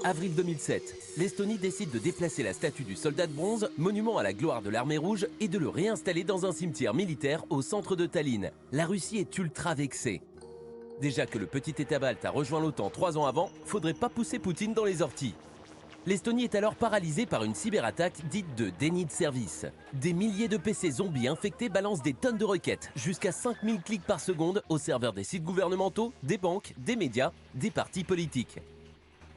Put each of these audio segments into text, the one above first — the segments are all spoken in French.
Avril 2007, l'Estonie décide de déplacer la statue du soldat de bronze, monument à la gloire de l'armée rouge, et de le réinstaller dans un cimetière militaire au centre de Tallinn. La Russie est ultra vexée. Déjà que le petit État balte a rejoint l'OTAN 3 ans avant, faudrait pas pousser Poutine dans les orties. L'Estonie est alors paralysée par une cyberattaque dite de déni de service. Des milliers de PC zombies infectés balancent des tonnes de requêtes, jusqu'à 5000 clics par seconde au serveur des sites gouvernementaux, des banques, des médias, des partis politiques.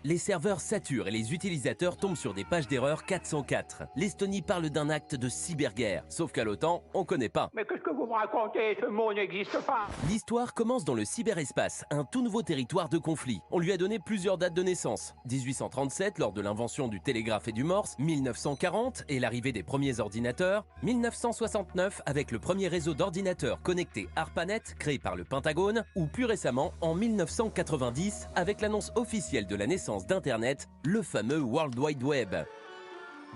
Les serveurs saturent et les utilisateurs tombent sur des pages d'erreur 404. L'Estonie parle d'un acte de cyberguerre, sauf qu'à l'OTAN, on connaît pas. Mais qu'est-ce que vous me racontez? Ce mot n'existe pas. L'histoire commence dans le cyberespace, un tout nouveau territoire de conflit. On lui a donné plusieurs dates de naissance. 1837, lors de l'invention du télégraphe et du morse, 1940 et l'arrivée des premiers ordinateurs, 1969 avec le premier réseau d'ordinateurs connectés ARPANET créé par le Pentagone, ou plus récemment en 1990 avec l'annonce officielle de la naissance d'Internet, le fameux World Wide Web.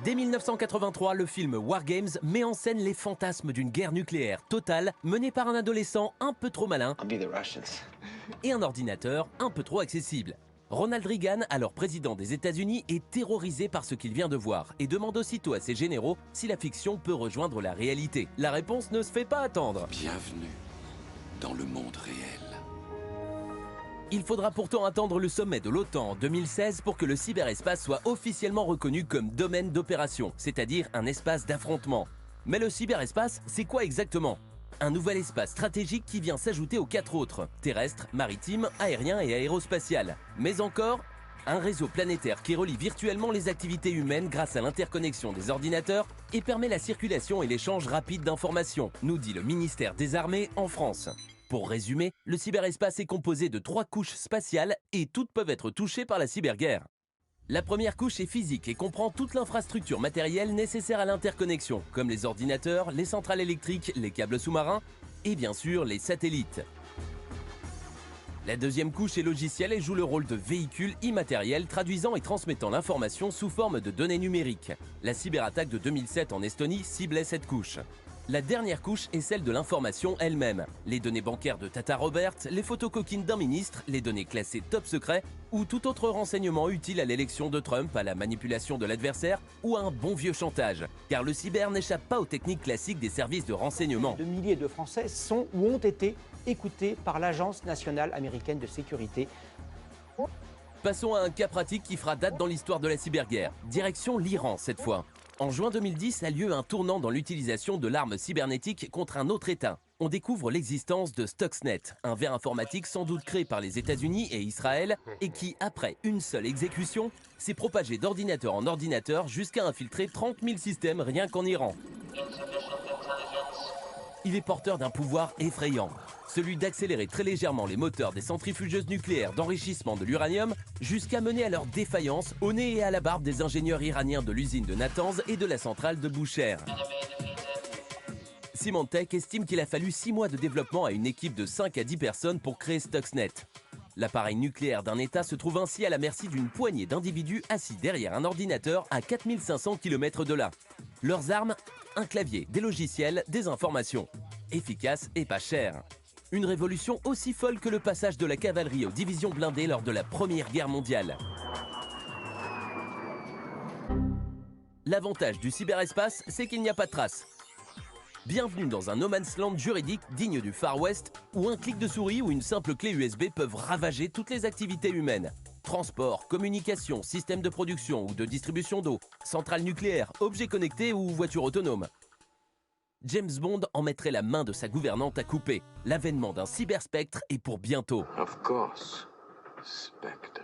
Dès 1983, le film War Games met en scène les fantasmes d'une guerre nucléaire totale menée par un adolescent un peu trop malin et un ordinateur un peu trop accessible. Ronald Reagan, alors président des États-Unis, est terrorisé par ce qu'il vient de voir et demande aussitôt à ses généraux si la fiction peut rejoindre la réalité. La réponse ne se fait pas attendre. Bienvenue dans le monde réel. Il faudra pourtant attendre le sommet de l'OTAN en 2016 pour que le cyberespace soit officiellement reconnu comme domaine d'opération, c'est-à-dire un espace d'affrontement. Mais le cyberespace, c'est quoi exactement? Un nouvel espace stratégique qui vient s'ajouter aux 4 autres, terrestre, maritime, aérien et aérospatial. Mais encore, un réseau planétaire qui relie virtuellement les activités humaines grâce à l'interconnexion des ordinateurs et permet la circulation et l'échange rapide d'informations, nous dit le ministère des Armées en France. Pour résumer, le cyberespace est composé de 3 couches spatiales et toutes peuvent être touchées par la cyberguerre. La première couche est physique et comprend toute l'infrastructure matérielle nécessaire à l'interconnexion, comme les ordinateurs, les centrales électriques, les câbles sous-marins et bien sûr les satellites. La deuxième couche est logicielle et joue le rôle de véhicule immatériel traduisant et transmettant l'information sous forme de données numériques. La cyberattaque de 2007 en Estonie ciblait cette couche. La dernière couche est celle de l'information elle-même. Les données bancaires de Tata Robert, les photos coquines d'un ministre, les données classées top secret ou tout autre renseignement utile à l'élection de Trump, à la manipulation de l'adversaire ou à un bon vieux chantage. Car le cyber n'échappe pas aux techniques classiques des services de renseignement. De milliers de Français sont ou ont été écoutés par l'Agence nationale américaine de sécurité. Passons à un cas pratique qui fera date dans l'histoire de la cyberguerre. Direction l'Iran cette fois. En juin 2010 a lieu un tournant dans l'utilisation de l'arme cybernétique contre un autre État. On découvre l'existence de Stuxnet, un ver informatique sans doute créé par les États-Unis et Israël et qui, après une seule exécution, s'est propagé d'ordinateur en ordinateur jusqu'à infiltrer 30 000 systèmes rien qu'en Iran. Il est porteur d'un pouvoir effrayant, celui d'accélérer très légèrement les moteurs des centrifugeuses nucléaires d'enrichissement de l'uranium jusqu'à mener à leur défaillance au nez et à la barbe des ingénieurs iraniens de l'usine de Natanz et de la centrale de Bushehr. Symantec estime qu'il a fallu 6 mois de développement à une équipe de 5 à 10 personnes pour créer Stuxnet. L'appareil nucléaire d'un État se trouve ainsi à la merci d'une poignée d'individus assis derrière un ordinateur à 4500 km de là. Leurs armes, un clavier, des logiciels, des informations. Efficace et pas cher. Une révolution aussi folle que le passage de la cavalerie aux divisions blindées lors de la Première Guerre mondiale. L'avantage du cyberespace, c'est qu'il n'y a pas de traces. Bienvenue dans un no man's land juridique digne du Far West, où un clic de souris ou une simple clé USB peuvent ravager toutes les activités humaines. Transport, communication, système de production ou de distribution d'eau, centrale nucléaire, objets connectés ou voitures autonomes. James Bond en mettrait la main de sa gouvernante à couper. L'avènement d'un cyberspectre est pour bientôt. Of course, Spectre.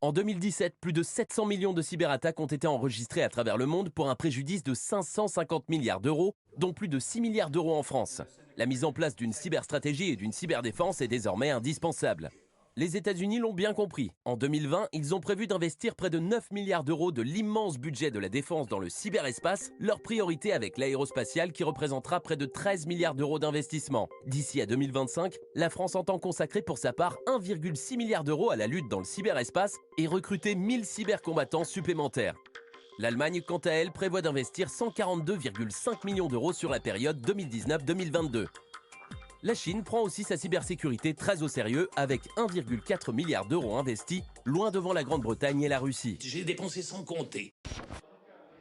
En 2017, plus de 700 millions de cyberattaques ont été enregistrées à travers le monde pour un préjudice de 550 milliards d'euros, dont plus de 6 milliards d'euros en France. La mise en place d'une cyberstratégie et d'une cyberdéfense est désormais indispensable. Les États-Unis l'ont bien compris. En 2020, ils ont prévu d'investir près de 9 milliards d'euros de l'immense budget de la défense dans le cyberespace, leur priorité avec l'aérospatial qui représentera près de 13 milliards d'euros d'investissement. D'ici à 2025, la France entend consacrer pour sa part 1,6 milliard d'euros à la lutte dans le cyberespace et recruter 1000 cybercombattants supplémentaires. L'Allemagne, quant à elle, prévoit d'investir 142,5 millions d'euros sur la période 2019-2022. La Chine prend aussi sa cybersécurité très au sérieux avec 1,4 milliard d'euros investis, loin devant la Grande-Bretagne et la Russie. J'ai dépensé sans compter.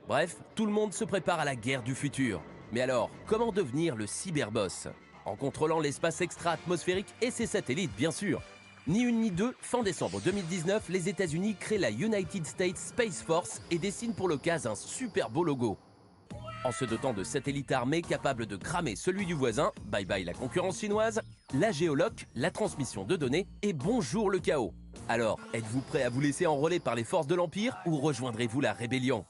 Bref, tout le monde se prépare à la guerre du futur. Mais alors, comment devenir le cyberboss? En contrôlant l'espace extra-atmosphérique et ses satellites, bien sûr. Ni une ni deux, fin décembre 2019, les États-Unis créent la United States Space Force et dessinent pour l'occasion un super beau logo. En se dotant de satellites armés capables de cramer celui du voisin, bye bye la concurrence chinoise, la géoloc, la transmission de données et bonjour le chaos. Alors, êtes-vous prêt à vous laisser enrôler par les forces de l'Empire ou rejoindrez-vous la rébellion ?